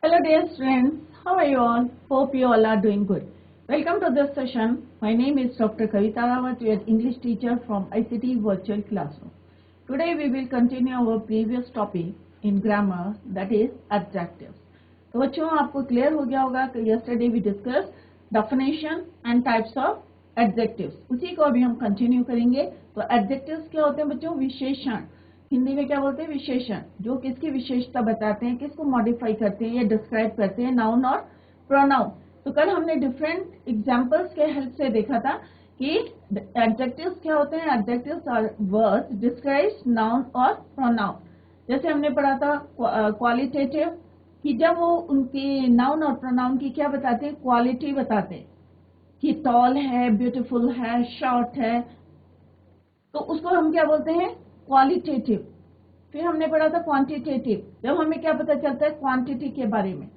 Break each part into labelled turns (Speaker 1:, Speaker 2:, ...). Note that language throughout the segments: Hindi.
Speaker 1: Hello dear students, how are you all? Hope you all are doing good. Welcome to this session. My name is Dr. Kavita Rawat, your English teacher from ICT Virtual Classroom. Today we will continue our previous topic in grammar, that is adjectives. तो बच्चों आपको क्लियर हो गया होगा कि yesterday we discussed definition and types of adjectives. उसी को अभी हम कंटिन्यू करेंगे. तो adjectives क्या होते हैं बच्चों? विशेषण. हिंदी में क्या बोलते हैं? विशेषण, जो किसकी विशेषता बताते हैं, किसको मॉडिफाई करते हैं या डिस्क्राइब करते हैं, नाउन और प्रोनाउन. तो कल हमने डिफरेंट एग्जांपल्स के हेल्प से देखा था कि एडजेक्टिव्स क्या होते हैं. Adjectives are words describes noun और प्रोनाउन. जैसे हमने पढ़ा था क्वालिटेटिव, कि जब वो उनकी नाउन और प्रोनाउन की क्या बताते हैं, क्वालिटी बताते हैं कि टॉल है, ब्यूटीफुल है, शॉर्ट है, तो उसको हम क्या बोलते हैं, क्वालिटेटिव. फिर हमने पढ़ा था क्वांटिटेटिव, जब हमें क्या पता चलता है क्वांटिटी के बारे में.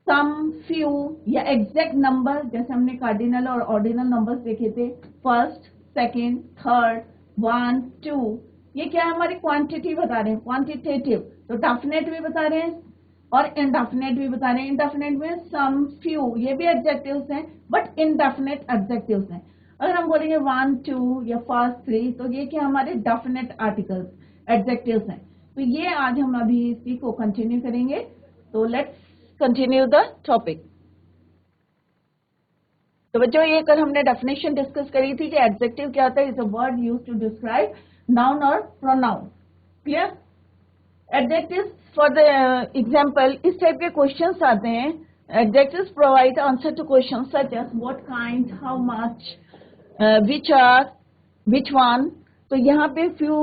Speaker 1: सम, फ्यू या एग्जैक्ट नंबर, जैसे हमने कार्डिनल और ऑर्डिनल नंबर्स देखे थे, फर्स्ट, सेकंड, थर्ड, 1, 2, ये क्या है, हमारी क्वांटिटी बता रहे हैं, क्वांटिटेटिव. तो डेफिनेट भी बता रहे हैं और इनडेफिनेट भी बता रहे हैं. इनडेफिनेट में सम, फ्यू, ये भी एडजेक्टिव्स हैं बट इनडेफिनेट एडजेक्टिव्स हैं. अगर हम बोलेंगे 1, 2 या फर्स्ट, 3, तो ये क्या हमारे डेफिनेट आर्टिकल्स एडजेक्टिव्स हैं. तो ये आज हम अभी इसी को कंटिन्यू करेंगे. तो लेट्स कंटिन्यू द टॉपिक. तो बच्चों ये कल हमने डेफिनेशन डिस्कस करी थी कि एडजेक्टिव क्या होता है. Is a word used to describe noun और pronoun. Clear. Adjectives for the example, इस टाइप के क्वेश्चंस आते हैं. Adjectives provide answer to question such as what kind, how much, which are, which one. तो यहाँ पे few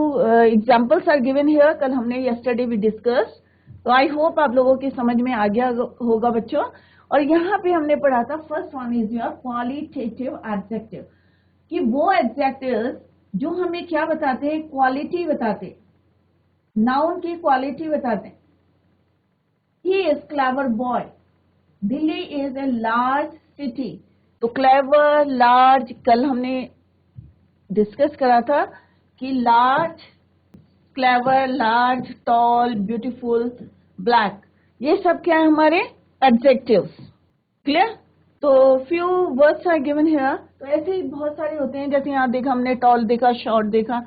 Speaker 1: examples are given here. कल हमने yesterday भी discussed. तो I hope आप लोगों की समझ में आ गया होगा बच्चों. और यहाँ पे हमने पढ़ा था first one is your qualitative adjective, कि वो adjectives जो हमें क्या बताते हैं, क्वालिटी बताते, नाउन की क्वालिटी बताते. He is clever boy. Delhi is a large city. तो क्लेवर, लार्ज, कल हमने डिस्कस करा था कि large, clever, large, tall, beautiful, black, ये सब क्या है हमारे एडजेक्टिव्स. क्लियर. तो few words are given here. तो ऐसे ही बहुत सारे होते हैं, जैसे यहाँ देखा हमने टॉल देखा, शॉर्ट देखा,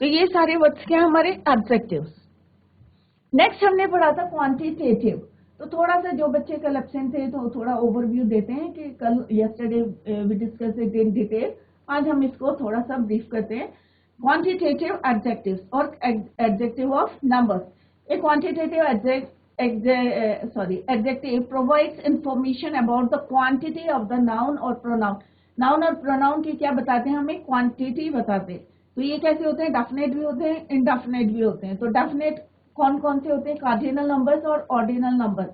Speaker 1: तो ये सारे वर्ड्स क्या है हमारे एडजेक्टिव्स. नेक्स्ट हमने पढ़ा था क्वांटिटेटिव. तो थोड़ा सा जो बच्चे कल एब्सेंट थे तो थोड़ा ओवरव्यू देते हैं कि कल yesterday we discuss it in detail. आज हम इसको थोड़ा सा ब्रीफ करते हैं. क्वांटिटेटिव एडजेक्टिव्स और adjective of numbers. A quantitative adjective provides information about the quantity of the noun और प्रोनाउन. नाउन और प्रोनाउन की क्या बताते हैं, हमें क्वांटिटी बताते हैं. तो ये कैसे होते हैं, डेफिनेट भी होते हैं, इनडेफिनेट भी होते हैं. तो डेफिनेट कौन कौन से होते हैं, कार्डिनल नंबर्स और ऑर्डिनल नंबर्स.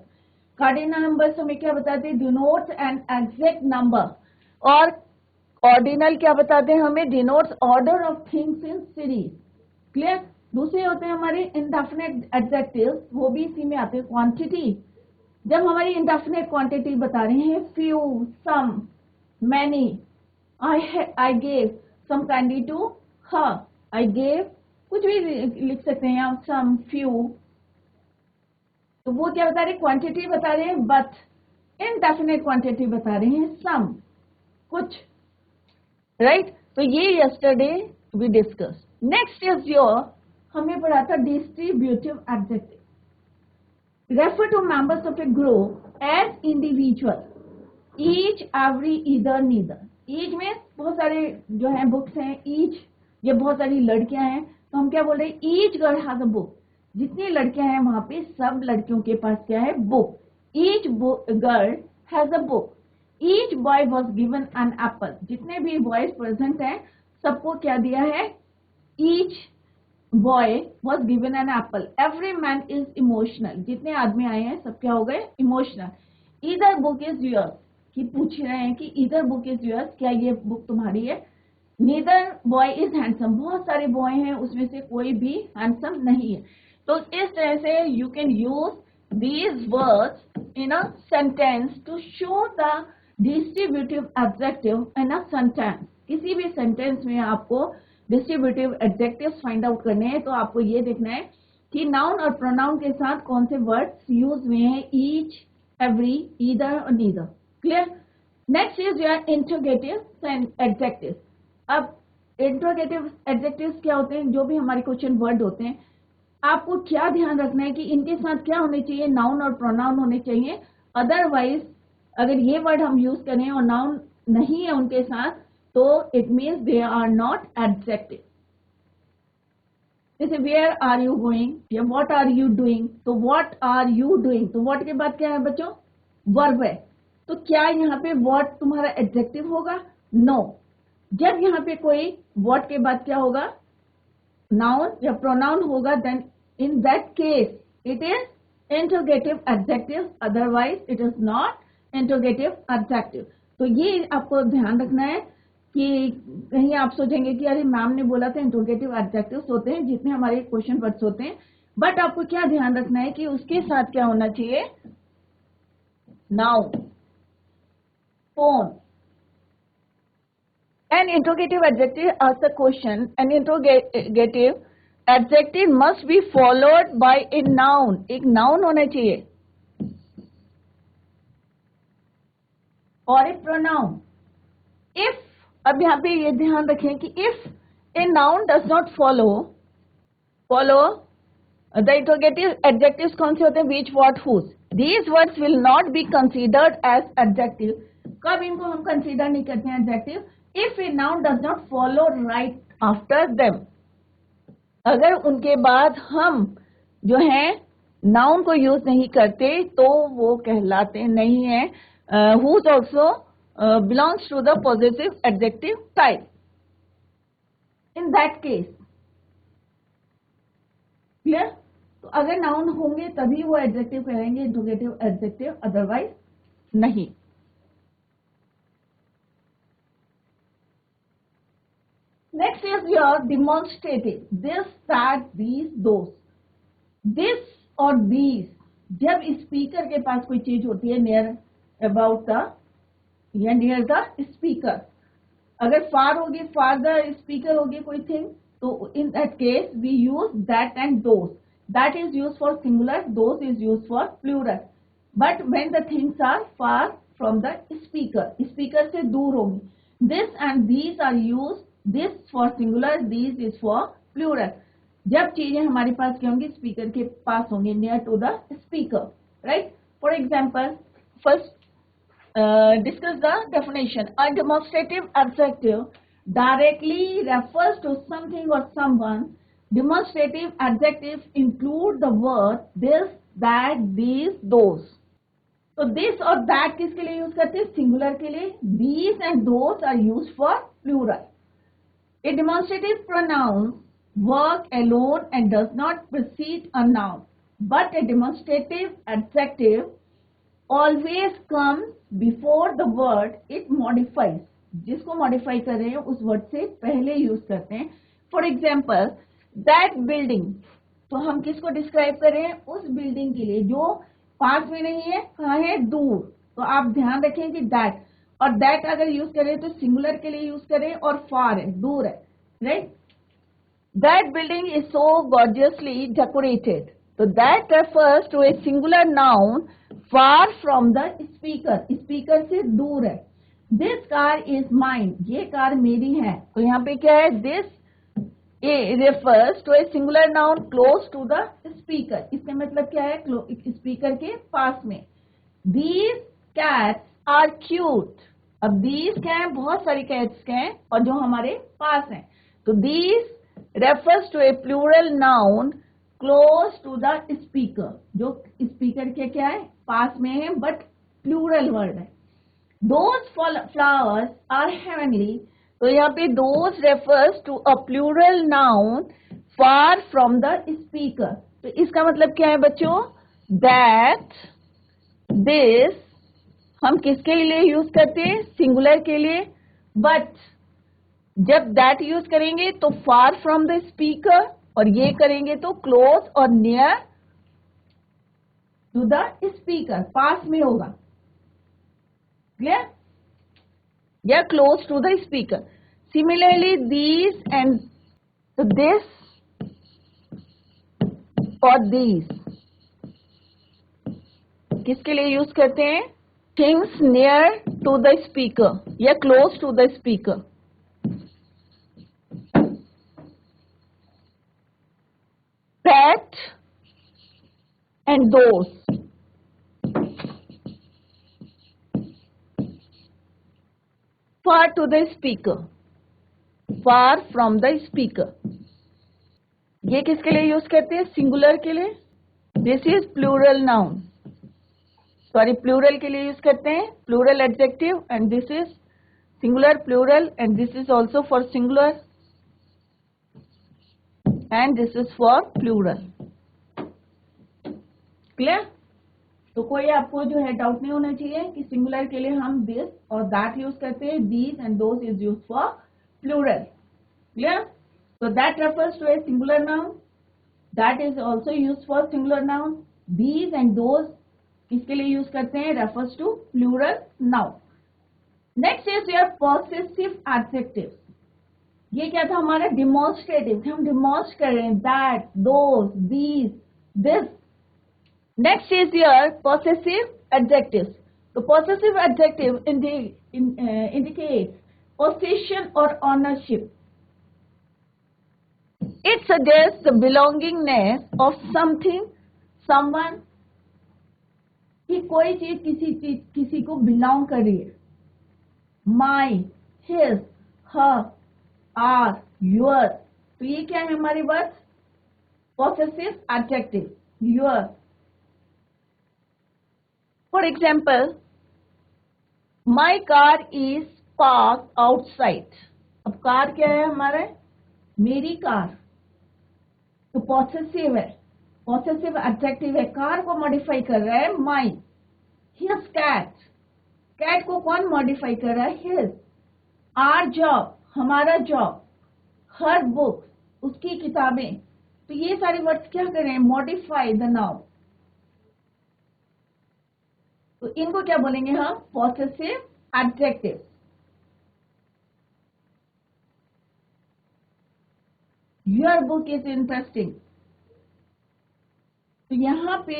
Speaker 1: कार्डिनल नंबर्स हमें क्या बताते हैं, डिनोट्स एन एग्जैक्ट नंबर. और ऑर्डिनल क्या बताते हैं हमें, denotes order of things in series. Clear. दूसरे होते हैं हमारे इंडेफिनेट एडजेक्टिव्स, वो भी इसी में आते हैं. क्वांटिटी, जब हमारी इंडेफिनेट क्वांटिटी बता रहे हैं, few, some, many, I gave some candy to her, I gave, कुछ भी लिख सकते हैं यहाँ, सम, फ्यू. तो वो क्या बता रहे हैं, क्वांटिटी बता रहे हैं, बट इनडेफिनेट क्वांटिटी बता रहे हैं, सम, कुछ. राइट. तो ये yesterday we discuss. Next is your, हमें पढ़ा था distributive adjective. Refer to members of a group as individual, each, every, either, neither. Each में बहुत सारे जो है बुक्स हैं, ईच, ये बहुत सारी लड़कियां हैं, तो हम क्या बोल रहे हैं, each girl has a book. जितनी लड़कियां हैं वहां पे सब लड़कियों के पास क्या है, book. Each girl has a book. Each boy was given an apple. जितने भी बॉयज प्रेजेंट हैं सबको क्या दिया है, each boy was given an apple. Every man is emotional. जितने आदमी आए हैं सब क्या हो गए, emotional. Either book is yours, कि पूछ रहे हैं कि ईदर बुक इज योर्स, क्या ये बुक तुम्हारी है. Neither boy is handsome. बहुत सारे बॉय हैं, उसमें से कोई भी हैंडसम नहीं है. तो इस तरह से you can use these words in a sentence to show the distributive adjective in a sentence. किसी भी सेंटेंस में आपको डिस्ट्रीब्यूटिव एडजेक्टिव्स फाइंड आउट करने हैं, तो आपको ये देखना है कि नाउन और प्रोनाउन के साथ कौन से वर्ड्स यूज हुए हैं, ईच, एवरी, ईदर और neither. Clear. Next is your interrogative and adjective. अब इंट्रोगेटिव एडजेक्टिव्स क्या होते हैं, जो भी हमारे क्वेश्चन वर्ड होते हैं, आपको क्या ध्यान रखना है कि इनके साथ क्या होने चाहिए, नाउन और प्रोनाउन होने चाहिए। अदरवाइज अगर ये वर्ड हम यूज करें और नाउन नहीं है उनके साथ, तो it means they are not adjective. जैसे वेयर आर यू गोइंग या व्हाट आर यू डूइंग, तो व्हाट आर यू डूइंग, तो व्हाट के बाद क्या है बच्चों, वर्ब है। तो क्या यहाँ पे व्हाट तुम्हारा एडजेक्टिव होगा? नो। जब यहाँ पे कोई व्हाट के बाद क्या होगा, नाउन या प्रोनाउन होगा, then in that case it is interrogative adjective, otherwise it is not interrogative adjective. तो ये आपको ध्यान रखना है कि कहीं आप सोचेंगे कि अरे मैम ने बोला था इंट्रोगेटिव एडजेक्टिव्स होते हैं जितने हमारे क्वेश्चन वर्ड्स होते हैं, बट आपको क्या ध्यान रखना है कि उसके साथ क्या होना चाहिए, noun, phone. An interrogative adjective asks a question. An interrogative adjective must be followed by a noun. एक noun होना चाहिए और एक pronoun. If, अब यहाँ पे ये ध्यान रखें कि if a noun does not follow the interrogative adjectives कौन से होते हैं, which, what, whose. These words will not be considered as adjective. कब इनको हम कंसीडर नहीं करते हैं adjective? If a noun does not follow right after them. अगर उनके बाद हम जो है नाउन को यूज नहीं करते तो वो कहलाते नहीं है, whose also belongs to the positive adjective type. In that case, clear. तो अगर नाउन होंगे तभी वो एडजेक्टिव कहेंगे, इंट्रोगेटिव एडजेक्टिव, अदरवाइज नहीं। Next is your demonstrative. This, that, these, those. This और these जब स्पीकर के पास कोई चीज होती है नियर अबाउट द या नियर द स्पीकर, अगर फार होगी, फार द स्पीकर होगी कोई थिंग, तो in that case we use that and those. That is use for singular, those is use for plural. But when the things are far from the speaker, speaker से दूर होगी, this and these are use, this for singular, these is for plural. जब चीजें हमारे पास क्या होंगी, स्पीकर के पास होंगी, near to the speaker, right. For example, first discuss the definition. A demonstrative adjective directly refers to something or someone. Demonstrative adjectives include the word this, that, these, those. तो this और that किसके लिए यूज करते हैं, सिंगुलर के लिए। These and those are used for plural. A demonstrative pronoun work alone and does not precede a noun, but a demonstrative adjective always comes before the word it modifies. जिसको मॉडिफाई कर रहे हैं उस वर्ड से पहले यूज करते हैं। फॉर एग्जाम्पल, दैट बिल्डिंग, तो हम किसको डिस्क्राइब कर रहे हैं, उस बिल्डिंग के लिए जो पास में नहीं है, कहाँ है, दूर। तो आप ध्यान रखें कि दैट और दैट अगर यूज करें तो सिंगुलर के लिए यूज करें और फार है, दूर है, right. That building is so gorgeously decorated, तो that refers to a singular noun far from the speaker, speaker से दूर है। दिस कार इज माइन, ये कार मेरी है, तो यहाँ पे क्या है, this refers to a singular noun close to the speaker, इसका मतलब क्या है, स्पीकर के पास में। दीज कैट्स आर क्यूट, अब दीज क्या है, बहुत सारी कैट्स क्या है और जो हमारे पास हैं, तो these refers to a plural noun close to the speaker, जो स्पीकर के क्या है, पास में है, बट प्लूरल वर्ड है। दोज फ्लावर्स आर हेवनली, तो यहाँ पे those refers to a plural noun far from the speaker, तो इसका मतलब क्या है बच्चों, दैट, दिस हम किसके लिए यूज करते हैं, सिंगुलर के लिए, बट जब दैट यूज करेंगे तो फार फ्रॉम द स्पीकर, और ये करेंगे तो क्लोज और नियर टू द स्पीकर, पास में होगा, क्लियर, या close to the speaker. Similarly these and, तो दिस और दीज किसके लिए यूज करते हैं? Things near to the speaker या close to the speaker. That and those, far to the speaker, far from the speaker। ये किसके लिए यूज करते हैं? सिंगुलर के लिए। This is plural noun, sorry plural के लिए यूज करते हैं, plural adjective, and this is singular plural, and this is also for singular, and this is for plural. Clear? तो कोई आपको जो है डाउट नहीं होना चाहिए कि सिंगुलर के लिए हम दिस और दैट यूज करते हैं, these and those is use for plural. Clear? So that refers to a singular noun. That is also used for singular noun. These and those किसके लिए यूज करते हैं? Refers to plural noun. Next is your possessive adjectives. ये क्या था हमारा? Demonstrative। हम demonstrate कर रहे हैं that, those, these, this. Next is your possessive adjectives. The possessive adjective indicates possession or ownership. It suggests the belongingness of something, someone, कि कोई चीज किसी को बिलोंग कर रही है। My, his, her, our, your। तो ये क्या है हमारे पास? Possessive adjective, your। For example, my car is parked outside। अब कार क्या है हमारा? मेरी कार। तो पॉसेसिव है, पॉसेसिव एडजेक्टिव है, कार को मॉडिफाई कर रहा है माई। हिज कैट, कैट को कौन मॉडिफाई कर रहा है? हिज। आर जॉब, हमारा जॉब। हर बुक, उसकी किताबें। तो ये सारे वर्ड्स क्या कर रहे हैं? Modify the noun. तो इनको क्या बोलेंगे हम? Possessive adjective. Your book is interesting। तो यहाँ पे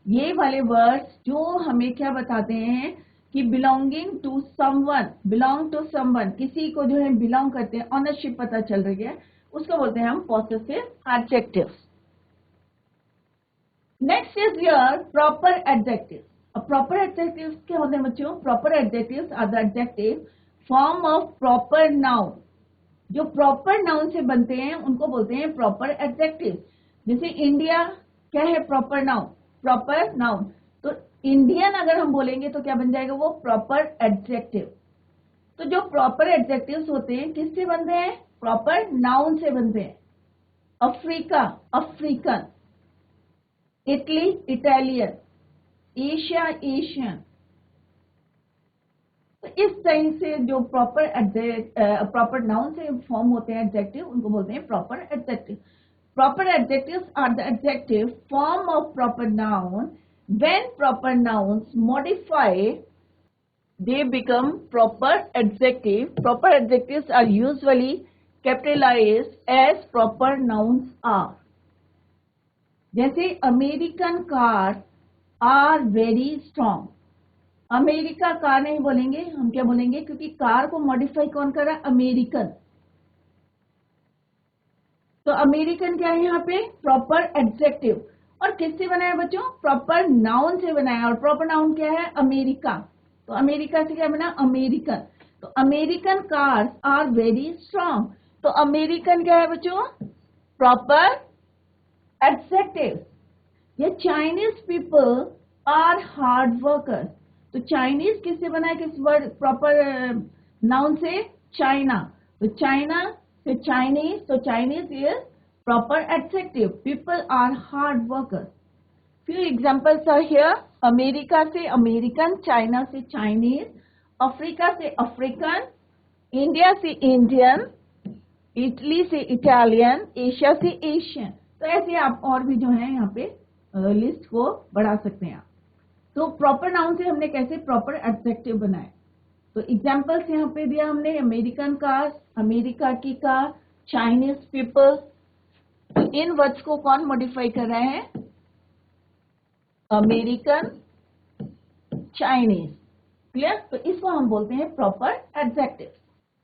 Speaker 1: ये वाले वर्ड्स जो हमें क्या बताते हैं कि belonging to someone, belong to someone, किसी को जो है बिलोंग करते हैं, ऑनरशिप पता चल रही है, उसको बोलते हैं हम possessive adjectives. Next is your proper adjectives. अब प्रॉपर एडजेक्टिव्स क्या होते हैं बच्चों? Proper adjectives are the adjective form of proper noun. जो प्रॉपर नाउन से बनते हैं उनको बोलते हैं प्रॉपर एडजेक्टिव। जैसे इंडिया क्या है? Proper noun, proper noun. तो इंडियन अगर हम बोलेंगे तो क्या बन जाएगा वो? Proper adjective. तो जो प्रॉपर एडजेक्टिव्स होते हैं किससे बनते हैं? प्रॉपर नाउन से बनते हैं। Africa, African. Italy, Italian. Asia, Asian. तो इस तरह से जो प्रॉपर नाउन से फॉर्म होते हैं एडजेक्टिव, उनको बोलते हैं proper adjective. Proper adjectives are the adjective form of proper noun. When proper nouns modify they become proper adjective. Proper adjectives are usually capitalized as proper nouns are. जैसे American car are very strong. America car नहीं बोलेंगे, हम क्या बोलेंगे? क्योंकि कार को मॉडिफाई कौन कर रहा है? अमेरिकन। तो अमेरिकन क्या है यहाँ पे? Proper adjective. और किससे बनाया बच्चों? प्रॉपर नाउन से बनाया। और प्रॉपर नाउन क्या है? अमेरिका। तो अमेरिका से क्या बना? अमेरिकन। तो American cars are very strong. तो अमेरिकन क्या है बच्चों? Proper adjective. ये Chinese people are hard workers. तो चाइनीज किससे बना है? किस वर्ड? प्रॉपर नाउन से, चाइना। तो चाइना से चाइनीज, तो Chinese is proper adjective. People are hard workers. Few examples are here. America से अमेरिकन, चाइना से चाइनीज, अफ्रीका से अफ्रीकन, इंडिया से इंडियन, इटली से इटालियन, एशिया से एशियन। तो ऐसे आप और भी जो है यहाँ पे लिस्ट को बढ़ा सकते हैं आप। तो प्रॉपर नाउन से हमने कैसे प्रॉपर एडजेक्टिव बनाए? तो एग्जाम्पल्स यहाँ पे दिया हमने। अमेरिकन कार, अमेरिका की कार, चाइनीज पीपल, तो इन वर्ड्स को कौन मॉडिफाई कर रहा है? American, Chinese. क्लियर? तो इसको हम बोलते हैं proper adjective.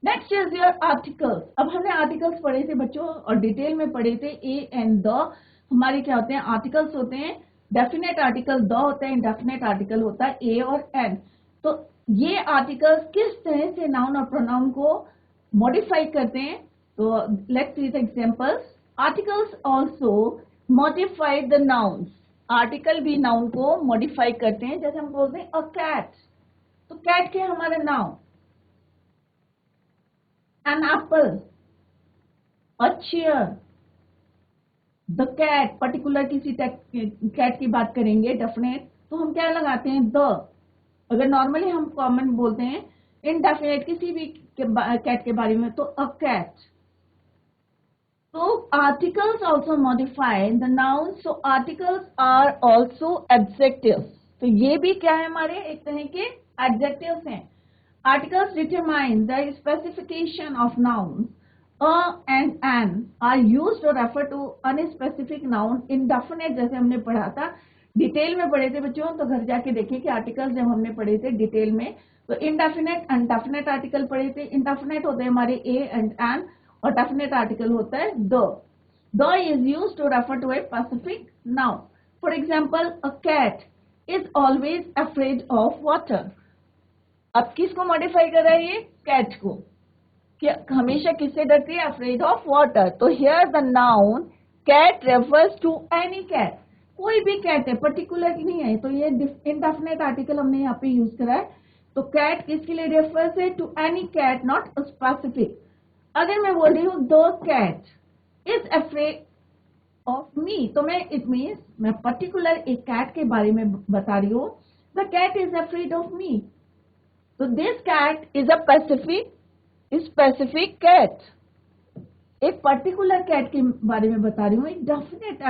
Speaker 1: Next is your articles. अब हमने आर्टिकल्स पढ़े थे बच्चों और डिटेल में पढ़े थे। ए एंड द हमारे क्या होते हैं? आर्टिकल्स होते हैं। डेफिनेट आर्टिकल द होता है, इंडेफिनेट आर्टिकल होता है ए और एन। तो ये आर्टिकल्स किस तरह से नाउन और प्रोनाउन को मॉडिफाई करते हैं? तो let's see the examples. Articles also modify the nouns. Article भी नाउन को मॉडिफाई करते हैं। जैसे हम बोलते हैं अ कैट, तो कैट क्या है हमारा noun? An apple, a chair, the cat. Particular किसी कैट की बात करेंगे डेफिनेट, तो हम क्या लगाते हैं? द। अगर नॉर्मली हम कॉमन बोलते हैं इनडेफिनेट किसी भी कैट के बारे में, तो अ कैट। तो articles also modify the noun, so articles are also adjectives. तो ये भी क्या है? हमारे एक तरह के एडजेक्टिव्स हैं। Articles determine the specification of noun. A and an are used to refer to unspecific noun indefinite, जैसे हमने पढ़ा था, डिटेल में पढ़े थे बच्चों। तो घर जाके देखिए कि आर्टिकल्स जब हमने पढ़े थे डिटेल में, तो इनडेफिनेट अनडेफिनेट आर्टिकल पढ़े थे। इनडेफिनेट होते हैं हमारे ए एंड एन, और डेफिनेट आर्टिकल होता है the. The is used to refer to a specific noun. For example, a cat is always afraid of water. अब किसको मॉडिफाई कर रहा है ये? कैट को, कि हमेशा किससे डरती है? Afraid of water. तो here the noun cat refers to any cat. कोई भी कैट है, पर्टिकुलर नहीं है। तो ये इनडेफिनेट आर्टिकल हमने यहाँ पे यूज करा है। तो कैट किसके लिए रेफर्स है? To any cat, not specific. अगर मैं बोल रही हूँ the cat is afraid of me, तो मैं इट मीन्स मैं पर्टिकुलर एक कैट के बारे में बता रही हूँ। The cat is afraid of me. तो this cat is a specific cat. एक पर्टिकुलर कैट के बारे में बता रही हूँ, एक डेफिनेट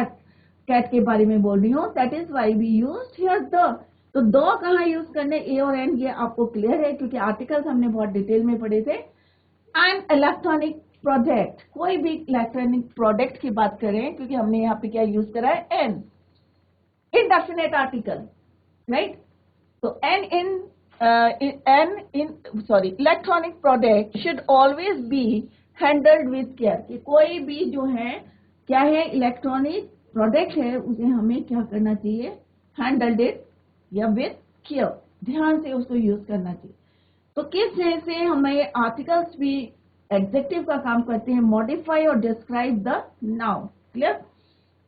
Speaker 1: कैट के बारे में बोल रही हूँ। That is why we used here the. तो द कहाँ यूज करने? ए और एन, ये आपको क्लियर है क्योंकि आर्टिकल्स हमने बहुत डिटेल में पढ़े थे। एंड इलेक्ट्रॉनिक प्रोडक्ट, कोई भी इलेक्ट्रॉनिक प्रोडक्ट की बात करें, क्योंकि हमने यहाँ पे क्या यूज करा है? एन। Indefinite article, right? तो electronic product should always be handled with care. कि कोई भी जो है क्या है? इलेक्ट्रॉनिक प्रोडक्ट है, उसे हमें क्या करना चाहिए? हैंडल्ड इट या विथ केयर, ध्यान से उसको यूज करना चाहिए। तो किस तरह से हमें आर्टिकल्स भी एडजेक्टिव का काम करते हैं, मॉडिफाई और describe the noun. Clear?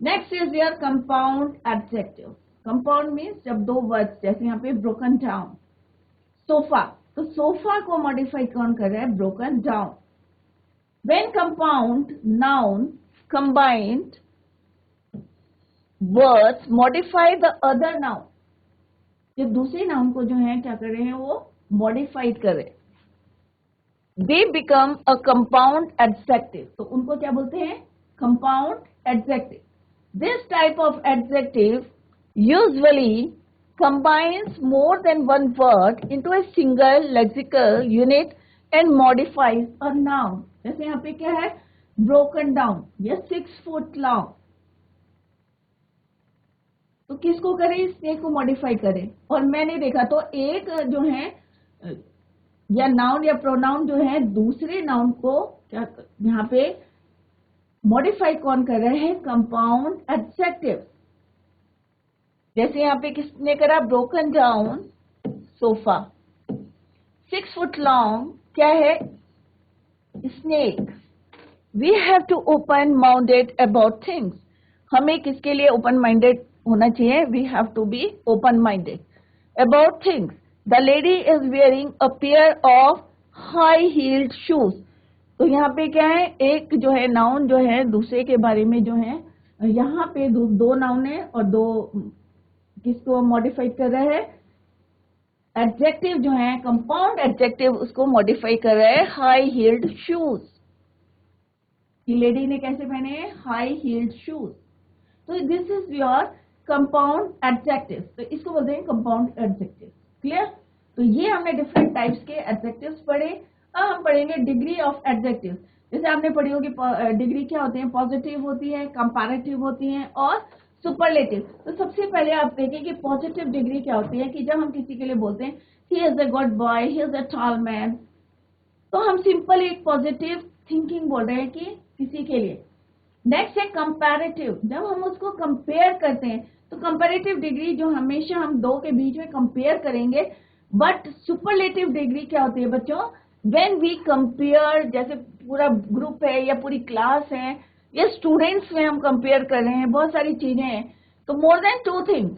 Speaker 1: Next is your compound adjective. Compound means जब दो वर्ड्स, जैसे यहाँ पे ब्रोकन डाउन, सोफा। तो सोफा को मॉडिफाई कौन कर रहा है? Broken down. When compound noun combined words modify the other noun. जब दूसरे नाउन को जो है क्या कर रहे हैं? वो मॉडिफाइड कर रहे हैं। They become a compound adjective. तो उनको क्या बोलते हैं? Compound adjective. This type of adjective usually combines more than one word into a single lexical unit and modifies a noun. जैसे यहाँ पे क्या है? broken down या 6 foot long। तो किसको करें? स्नेक को मॉडिफाई करें। और मैंने देखा तो एक जो है या नाउन या प्रोनाउन जो है दूसरे नाउन को क्या यहाँ पे मॉडिफाई कौन कर रहे हैं? Compound adjective. जैसे यहाँ पे किसने करा? Broken down sofa. 6 foot long क्या है? Snake. We have to open minded about things. हमें किसके लिए ओपन माइंडेड होना चाहिए? We have to be open minded about things. The lady is wearing a pair of high heeled shoes. तो यहाँ पे क्या है? एक जो है नाउन जो है दूसरे के बारे में जो है, यहाँ पे दो नाउन है और दो किसको मॉडिफाई कर रहा है? एडजेक्टिव जो है कंपाउंड एडजेक्टिव, उसको मॉडिफाई कर रहा है हाई हील्ड शूज। कि लेडी ने कैसे पहने हैं? High heeled shoes. तो this is your compound adjective. तो इसको बोलते हैं कंपाउंड एडजेक्टिव। क्लियर? तो ये हमने डिफरेंट टाइप्स के एडजेक्टिव्स पढ़े। अब हम पढ़ेंगे डिग्री ऑफ एडजेक्टिव। जैसे आपने पढ़ी होगी डिग्री क्या होती है, पॉजिटिव होती है, कंपैरेटिव होती है और सुपरलेटिव। तो सबसे पहले आप देखें कि पॉजिटिव डिग्री क्या होती है, कि जब हम किसी के लिए बोलते हैं he is a good boy, he is a tall man, तो हम सिंपल एक पॉजिटिव थिंकिंग बोल रहे हैं कि किसी के लिए। नेक्स्ट है कंपैरेटिव, जब हम उसको कंपेयर करते हैं, तो कंपैरेटिव डिग्री जो हमेशा हम दो के बीच में कंपेयर करेंगे। बट सुपरलेटिव डिग्री क्या होती है बच्चों, व्हेन वी कंपेयर, जैसे पूरा ग्रुप है या पूरी क्लास है या स्टूडेंट्स में हम कंपेयर कर रहे हैं, बहुत सारी चीजें हैं, तो मोर देन टू थिंग्स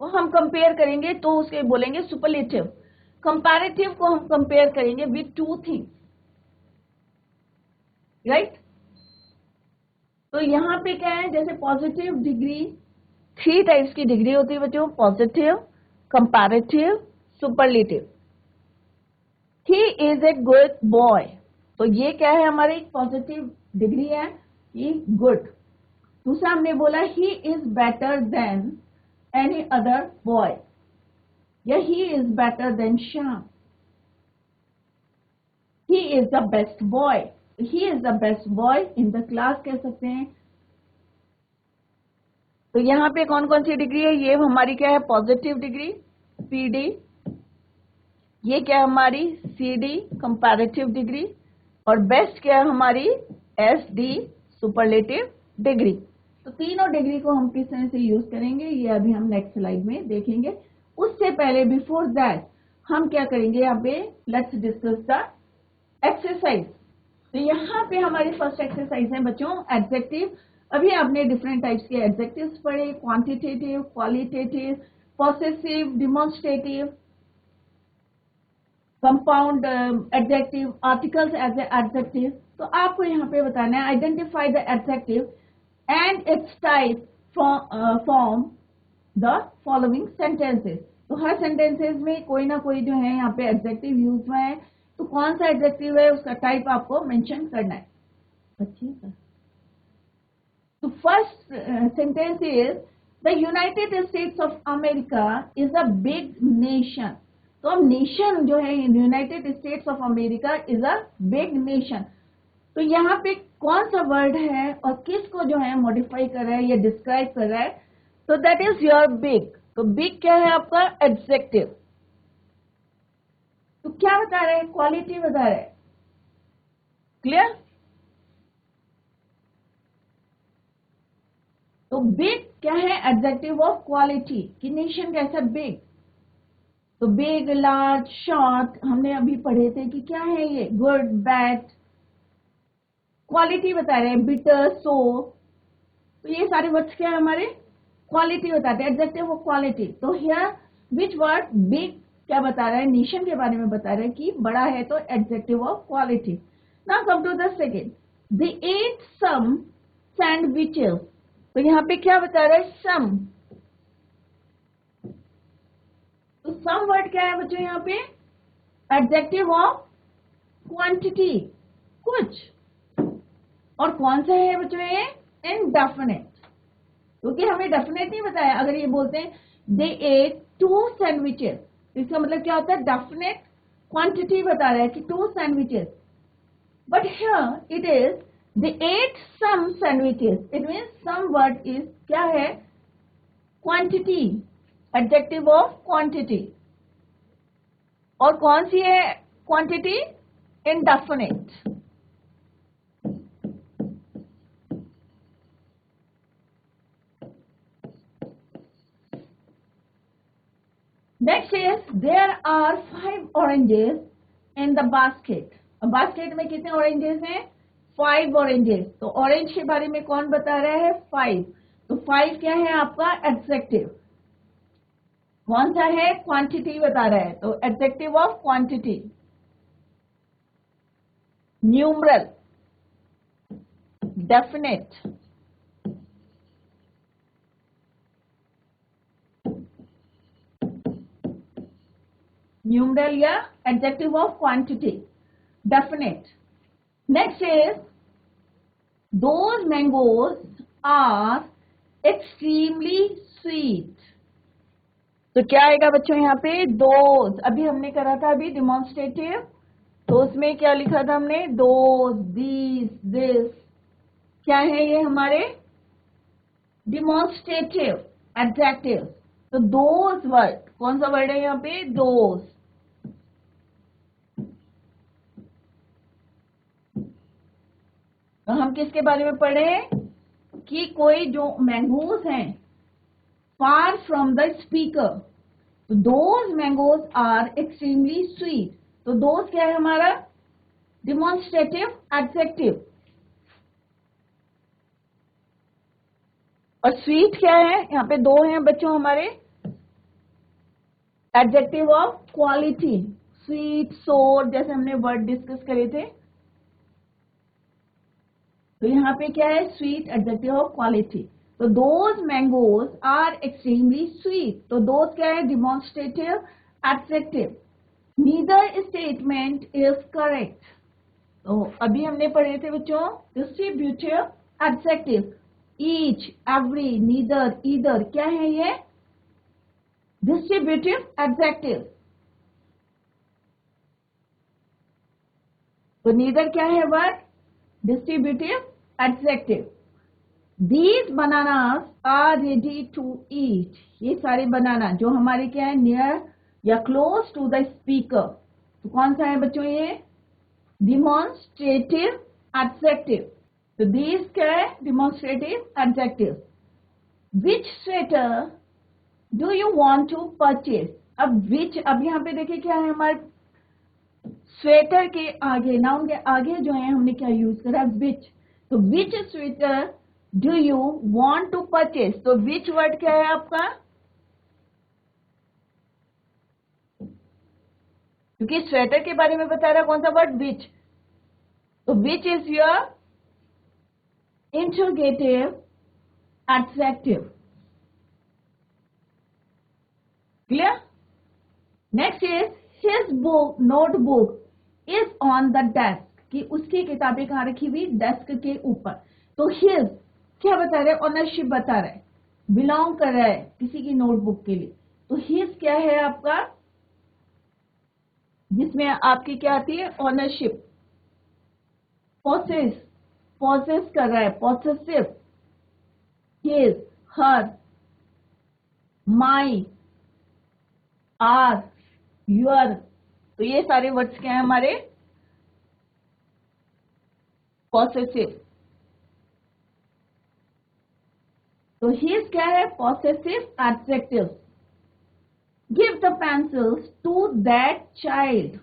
Speaker 1: को हम कंपेयर करेंगे तो उसके बोलेंगे सुपरलेटिव। कंपैरेटिव को हम कंपेयर करेंगे विथ टू थिंग्स, राइट। तो यहाँ पे क्या है, जैसे पॉजिटिव डिग्री, थ्री टाइप्स की डिग्री होती है बच्चों, positive, comparative, superlative. He is a good boy, तो ये क्या है, हमारी पॉजिटिव डिग्री है, ये गुड। दूसरा हमने बोला he is better than any other boy, या he is better than Shyam, he is the best boy, he is the best boy in the class कह सकते हैं। तो यहाँ पे कौन कौन सी डिग्री है, ये हमारी क्या है, पॉजिटिव डिग्री पीडी, ये क्या है हमारी सीडी कंपैरेटिव डिग्री, और बेस्ट क्या है हमारी एसडी सुपरलेटिव डिग्री। तो तीनों डिग्री को हम किस तरह से यूज करेंगे ये अभी हम नेक्स्ट स्लाइड में देखेंगे। उससे पहले बिफोर दैट हम क्या करेंगे, यहाँ पे लेट्स डिस्कस द एक्सरसाइज। तो यहाँ पे हमारी फर्स्ट एक्सरसाइज है बच्चों एडजेक्टिव। अभी आपने डिफरेंट टाइप्स के एडजेक्टिव्स पढ़े, quantitative, qualitative, possessive, demonstrative, compound adjective, articles as a adjective. तो आपको यहाँ पे बताना है identify the adjective and its type form the following sentences. तो हर सेंटेंसेस में कोई ना कोई जो है यहाँ पे एडजेक्टिव यूज हुआ है, तो कौन सा एडजेक्टिव है उसका टाइप आपको मेंशन करना है। अच्छा, तो first sentence is the United states of America is a big nation. तो अब नेशन जो है United states of America is a big nation, तो यहाँ पे कौन सा वर्ड है और किसको जो है मॉडिफाई कर रहा है या डिस्क्राइब कर रहा है, तो दैट इज योर बिग। तो बिग क्या है आपका एडजेक्टिव, तो क्या बता रहे हैं, क्वालिटी बता रहे हैं, क्लियर। तो बिग क्या है एडजेक्टिव ऑफ क्वालिटी, कि नेशन कैसा बिग। तो बिग, लार्ज, शॉर्ट हमने अभी पढ़े थे कि क्या है ये, गुड, बैड। क्वालिटी बता रहे हैं बिटर, सो, तो ये सारे वर्ड्स क्या है हमारे क्वालिटी बताते हैं, एडजेक्टिव ऑफ क्वालिटी। तो हियर विच वर्ड, बिग क्या बता रहा है, नेशन के बारे में बता रहा है कि बड़ा है, तो adjective of quality. Now come to the second, they ate some sandwiches. तो यहाँ पे क्या बता रहा है, सम। तो सम वर्ड क्या है बच्चों यहाँ पे, एडजेक्टिव ऑफ क्वांटिटी, कुछ। और कौन सा है बच्चों ये, इनडेफिनेट, क्योंकि हमें डेफिनेट नहीं बताया। अगर ये बोलते हैं दे एट टू सैंडविचेस, इसका मतलब क्या होता है, डेफिनेट क्वांटिटी बता रहा है कि two sandwiches. But here it is they ate some sandwiches, it means some word is क्या है, क्वांटिटी, एडजेक्टिव ऑफ क्वांटिटी। और कौन सी है quantity, indefinite. Next is there are 5 oranges in the basket. अब बास्केट में कितने ऑरेंजेस हैं, 5 ऑरेंजेस। तो ऑरेंज के बारे में कौन बता रहा है, 5। तो 5 क्या है आपका एडजेक्टिव, कौन सा है, क्वांटिटी बता रहा है, तो adjective of quantity. Numeral, definite, numeral या adjective of quantity, definite. Next is those mangoes are extremely sweet. तो क्या आएगा बच्चों यहाँ पे, दोज, अभी हमने करा था अभी डिमॉन्स्ट्रेटिव, तो उसमें क्या लिखा था हमने, दोज, दीज, दिस, क्या है ये हमारे डिमॉन्स्ट्रेटिव एडजेक्टिव। तो दोज वर्ड, कौन सा वर्ड है यहाँ पे, दोज। तो हम किसके बारे में पढ़े कि कोई जो मैंगोज हैं फार फ्रॉम द स्पीकर, तो those mangoes are extremely sweet. तो दोज क्या है हमारा डिमॉन्स्ट्रेटिव एडजेक्टिव, और स्वीट क्या है, यहाँ पे दो हैं बच्चों हमारे एडजेक्टिव ऑफ क्वालिटी, स्वीट, सोर, जैसे हमने वर्ड डिस्कस करे थे। तो यहाँ पे क्या है, स्वीट एडजेक्टिव ऑफ क्वालिटी। तो those mangoes are extremely sweet, तो दोज क्या है demonstrative adjective. Neither statement is correct. तो अभी हमने पढ़े थे बच्चों distributive adjective, each, every, neither, either, क्या है ये डिस्ट्रीब्यूटिव एडजेक्टिव। तो नीदर क्या है word distributive adjective. These bananas are ready to eat, ये सारे बनाना जो हमारे क्या है नियर या क्लोज टू द स्पीकर, तो कौन सा है बच्चों ये डिमॉन्स्ट्रेटिव एडजेक्टिव। तो these क्या है demonstrative adjective. Which sweater do you want to purchase? अब which, अब यहाँ पे देखिए क्या है हमारे स्वेटर के आगे, नाउन के आगे जो है हमने क्या यूज करा which। तो which sweater do you want to purchase, तो which वर्ड क्या है आपका, क्योंकि स्वेटर के बारे में बता रहा कौन सा वर्ड which। तो which is your interrogative adjective, clear। next is his book notebook is on the desk, कि उसकी किताबें कहाँ रखी हुई, डेस्क के ऊपर। तो his क्या बता रहे, ऑनरशिप बता रहा है, बिलोंग कर रहा है किसी की नोटबुक के लिए। तो his क्या है आपका, जिसमें आपकी क्या आती है ऑनरशिप, पोसेस, पोसेस कर रहा है, possessive, his, her, my, our, your, तो ये सारे वर्ड्स क्या है हमारे पोसेसिव। तो his क्या है possessive adjective। give the pencils to that child,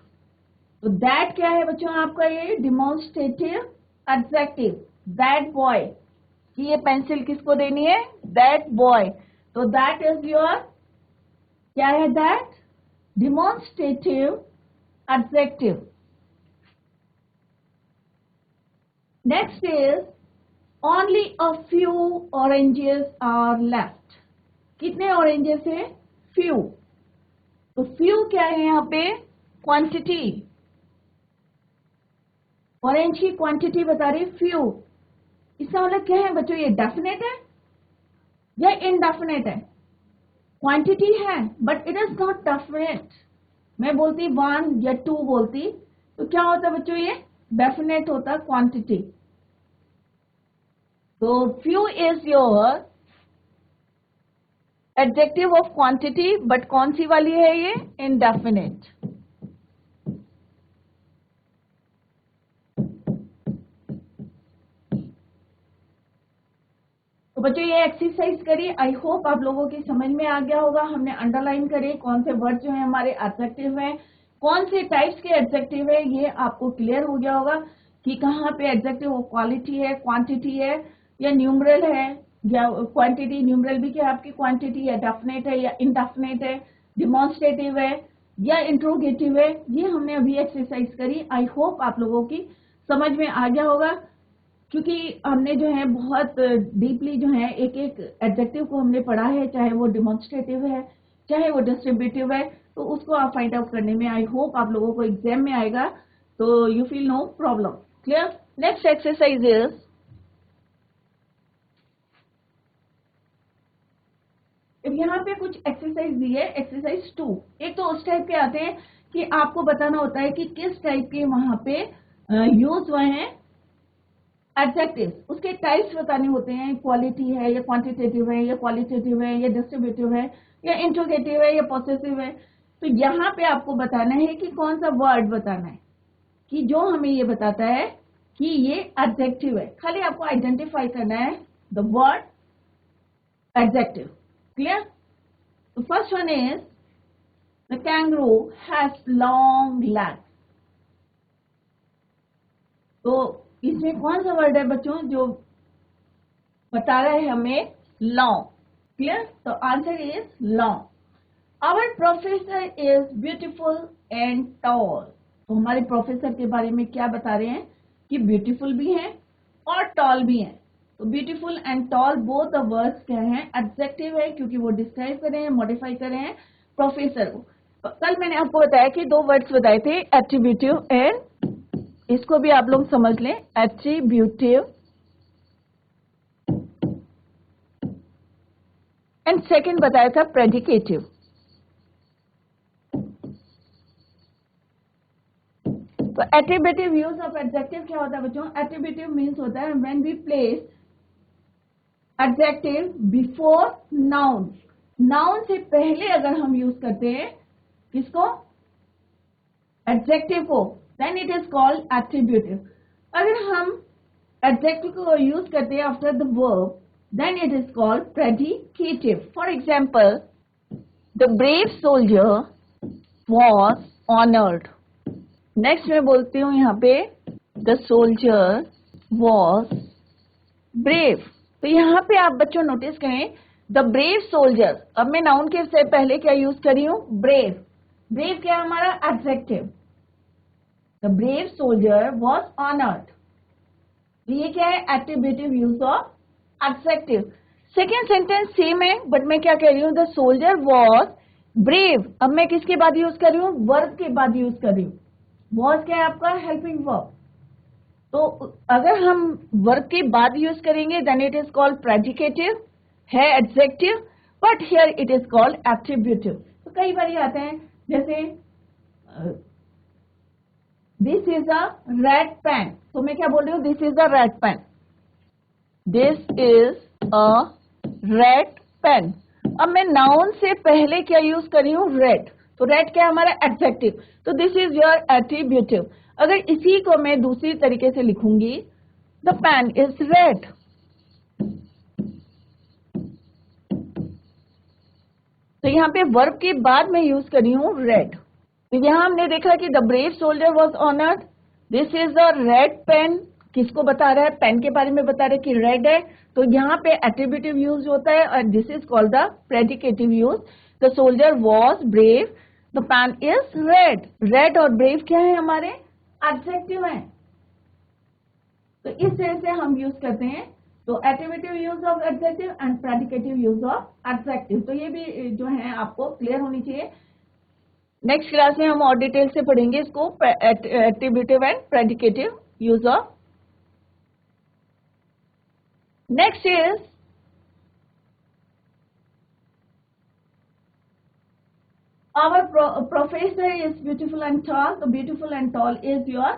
Speaker 1: तो that क्या है बच्चों आपका ये demonstrative adjective। that boy, कि ये पेंसिल किसको देनी है, that boy, तो that is your क्या है that demonstrative adjective। next is only a few oranges are left, कितने ऑरेंजेस है, few। तो few क्या है यहाँ पे क्वांटिटी, ऑरेंज की क्वांटिटी बता रही few। इसका मतलब क्या है बच्चों, ये डेफिनेट है या इनडेफिनेट है, क्वांटिटी है but it is not definite. मैं बोलती 1 या 2 बोलती तो क्या होता बच्चों, ये डेफिनेट होता क्वांटिटी। तो few is your adjective of quantity, but कौन सी वाली है ये, indefinite। तो बच्चों ये एक्सरसाइज करिए, आई होप आप लोगों की समझ में आ गया होगा। हमने अंडरलाइन करे कौन से वर्ड जो है हमारे एडजेक्टिव हैं, कौन से टाइप्स के एडजेक्टिव है, ये आपको क्लियर हो गया होगा कि कहाँ पे एडजेक्टिव क्वालिटी है, क्वांटिटी है या न्यूमरल है, या क्वांटिटी न्यूमरल भी क्या आपकी क्वांटिटी है, डेफिनेट है या इनडेफिनेट है, डिमॉन्स्ट्रेटिव है या इंट्रोगेटिव है, ये हमने अभी एक्सरसाइज करी। आई होप आप लोगों की समझ में आ गया होगा, क्योंकि हमने जो है बहुत डीपली जो है एक एक एडजेक्टिव को हमने पढ़ा है, चाहे वो डिमॉन्स्ट्रेटिव है चाहे वो डिस्ट्रीब्यूटिव है, तो उसको आप फाइंड आउट करने में आई होप आप लोगों को एग्जाम में आएगा, तो you feel no problem, clear. Next exercise is, अब यहाँ पे कुछ एक्सरसाइज दी है, एक्सरसाइज 2। एक तो उस टाइप के आते हैं कि आपको बताना होता है कि किस टाइप के वहां पे यूज हुए हैं एडजेक्टिव्स। उसके टाइप्स बताने होते हैं, क्वालिटी है या क्वांटिटेटिव है या क्वालिटेटिव है या डिस्ट्रीब्यूटिव है या इंट्रोगेटिव है या पॉसेसिव है। तो यहाँ पे आपको बताना है कि कौन सा वर्ड बताना है कि जो हमें ये बताता है कि ये एडजेक्टिव है। खाली आपको आइडेंटिफाई करना है द वर्ड एडजेक्टिव। क्लियर? तो first one is the kangaroo has long legs. तो इसमें कौन सा वर्ड है बच्चों जो बता रहा है हमें लॉन्ग? क्लियर? तो answer is long. Our professor is beautiful and tall. तो हमारे प्रोफेसर के बारे में क्या बता रहे हैं कि ब्यूटीफुल भी हैं और टॉल भी हैं। तो beautiful and toll both the words क्या हैं? एडजेक्टिव है, क्योंकि वो डिस्क्राइब कर रहे हैं, मॉडिफाई कर रहे हैं प्रोफेसर को। तो कल मैंने आपको बताया कि दो वर्ड्स बताए थे, एट्रीब्यूटिव एंड, इसको भी आप लोग समझ लें, एट्रीब्यूटिव एंड सेकंड बताया था प्रेडिकेटिव। तो एट्रीब्यूटिव यूज ऑफ एडजेक्टिव क्या होता है बच्चों? एट्रीब्यूटिव मीन्स होता है when we place adjective before noun. Noun से पहले अगर हम यूज करते हैं किसको? एडजेक्टिव को, then it is called attributive. अगर हम एडजेक्टिव को यूज करते हैं after the verb, then it is called predicative. For example, the brave soldier was honoured. Next मैं बोलती हूं यहाँ पे द सोल्जर वॉज ब्रेव। तो यहाँ पे आप बच्चों नोटिस करें द ब्रेव सोल्जर। अब मैं नाउन के से पहले क्या यूज करी हूं? ब्रेव। ब्रेव क्या है हमारा? Adjective. The brave soldier was honoured. तो ये क्या है? Attributive use of adjective. Second sentence same है, बट मैं क्या कह रही हूँ? The soldier was brave. अब मैं किसके बाद यूज कर रही हूँ? वर्ब के बाद यूज कर रही हूँ। वॉज क्या है आपका? Helping verb. तो अगर हम वर्ब के बाद यूज करेंगे then it is called predicative, है adjective, but here it is called attributive. तो कई बार आते हैं जैसे this is a red pen. तो मैं क्या बोल रही हूँ? This is a red pen. This is a red pen. अब मैं नाउन से पहले क्या यूज कर रही हूँ? रेड। तो रेड क्या है हमारा? एडजेक्टिव। तो दिस इज योर एट्रीब्यूटिव। अगर इसी को मैं दूसरी तरीके से लिखूंगी, द पेन इज रेड। तो यहाँ पे वर्ब के बाद मैं यूज कर रही हूँ रेड। तो यहाँ हमने देखा कि the brave soldier was honoured. This is the red pen. किसको बता रहा है? पेन के बारे में बता रहा है कि रेड है। तो यहाँ पे एट्रीब्यूटिव यूज होता है और this is called the predicative use. The soldier was brave, the pen is red. Red और ब्रेव क्या है हमारे? एडजेक्टिव है। तो इस तरह से हम यूज करते हैं। तो attributive use of adjective and predicative use of adjective. तो ये भी जो है आपको क्लियर होनी चाहिए। नेक्स्ट क्लास में हम और डिटेल से पढ़ेंगे इसको, attributive and predicative use of. Next is our professor is beautiful and tall. तो beautiful and tall is your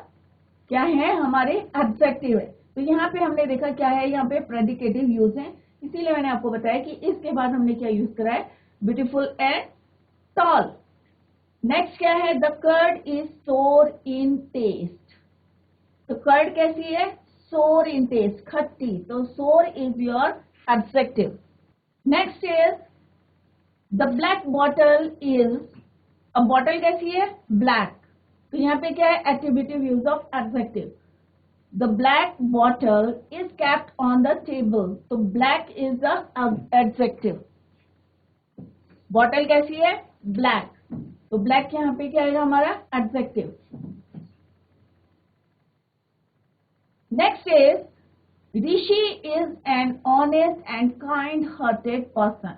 Speaker 1: क्या है? हमारे एडजेक्टिव है। तो यहाँ पे हमने देखा क्या है? यहाँ पे प्रेडिकेटिव यूज है, इसीलिए मैंने आपको बताया कि इसके बाद हमने क्या यूज करा है? Beautiful and toll. नेक्स्ट क्या है? द कर्ड इज सोर इन टेस्ट। तो कर्ड कैसी है? सोर इन टेस्ट, खट्टी। तो sour is your adjective. Next is the black bottle is, अब बॉटल कैसी है? ब्लैक। तो यहाँ पे क्या है? Attributive use of adjective. The black bottle is kept on the table. तो black is the adjective. Bottle कैसी है? ब्लैक। तो ब्लैक यहाँ पे क्या है हमारा? Adjective. Next is Rishi is an honest and kind hearted person.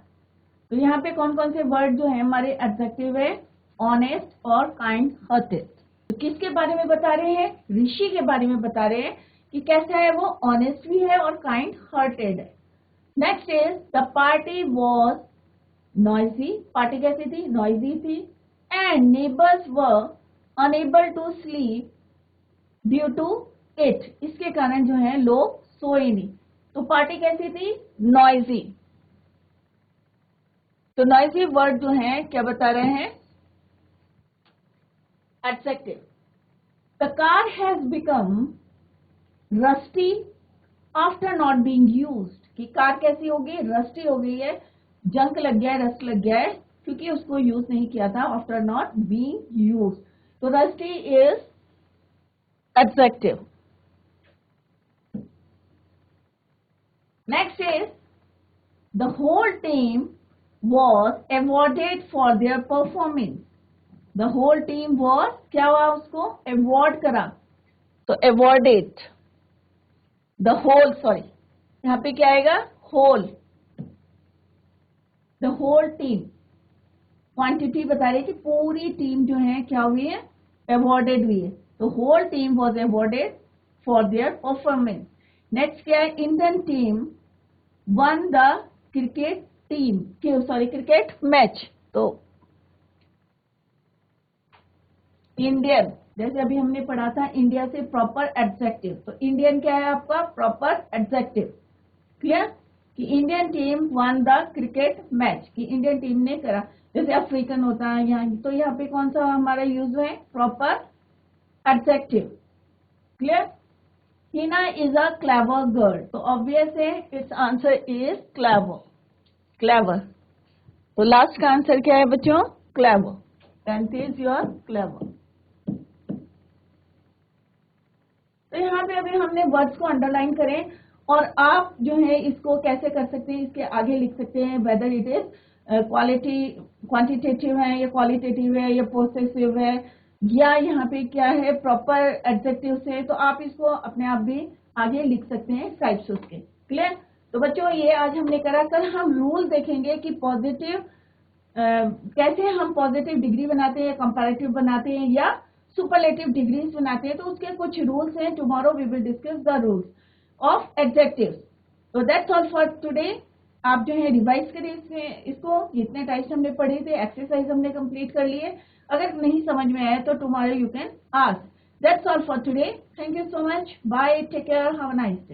Speaker 1: तो यहाँ पे कौन कौन से वर्ड जो है हमारे एडजेक्टिव है? ऑनेस्ट और काइंड हार्टेड। तो किसके बारे में बता रहे हैं? ऋषि के बारे में बता रहे हैं कि कैसा है वो? ऑनेस्ट भी है और काइंड हार्टेड है। Next is the party was noisy. Party कैसी थी? नॉइजी थी। and neighbors were unable to sleep due to it, इसके कारण जो है लोग सोए नहीं। तो पार्टी कैसी थी? नॉइजी। तो नॉइजी वर्ड जो है क्या बता रहे हैं? Adjective. The car has become rusty after not being used, कि कार कैसी हो गई? रस्टी हो गई है, जंक लग गया है, रस्ट लग गया है, क्योंकि उसको यूज नहीं किया था आफ्टर नॉट बीइंग यूज्ड। तो rusty is adjective. Next is the whole team was awarded for their performance. The whole team was क्या हुआ? उसको award करा, तो awarded the whole, sorry यहाँ पे क्या आएगा? whole, the whole team, quantity बता रही है कि पूरी टीम जो है क्या हुई है? awarded हुई है। तो whole team was awarded for their performance. Next क्या है? Indian team won the cricket match. तो इंडियन, जैसे अभी हमने पढ़ा था इंडिया से प्रॉपर एडजेक्टिव, तो इंडियन क्या है आपका? Proper adjective. क्लियर? कि Indian team one the cricket match, कि इंडियन टीम ने करा। जैसे अफ्रीकन होता है यहाँ, तो यहाँ पे कौन सा हमारा यूज है? Proper adjective. Clear? Hina is a clever girl, तो ऑब्वियस है it's answer is clever. Clever, तो लास्ट का आंसर क्या है बच्चों? Clever. Tenth is your clever. तो यहाँ पे अभी हमने वर्ड्स को अंडरलाइन करें, और आप जो है इसको कैसे कर सकते हैं, इसके आगे लिख सकते हैं वेदर इट इज क्वांटिटेटिव है या क्वालिटेटिव है या पोसेसिव है, या यहाँ पे क्या है प्रॉपर एडजेक्टिव से, तो आप इसको अपने आप भी आगे लिख सकते हैं टाइप्स उसके। क्लियर? तो बच्चों ये आज हमने करा। कल हम रूल देखेंगे कि पॉजिटिव कैसे हम पॉजिटिव डिग्री बनाते हैं, कंपैरेटिव बनाते हैं या सुपरलेटिव डिग्रीज बनाते हैं, तो उसके कुछ रूल्स हैं। Tomorrow we will discuss the rules of adjectives. तो दैट्स ऑल फॉर टुडे। आप जो है रिवाइज करें इसको, जितने टाइप्स हमने पढ़े थे, एक्सरसाइज हमने कंप्लीट कर लिए। अगर नहीं समझ में आया तो tomorrow you can ask. That's all for today. Thank you so much. Bye, take care, have a nice day.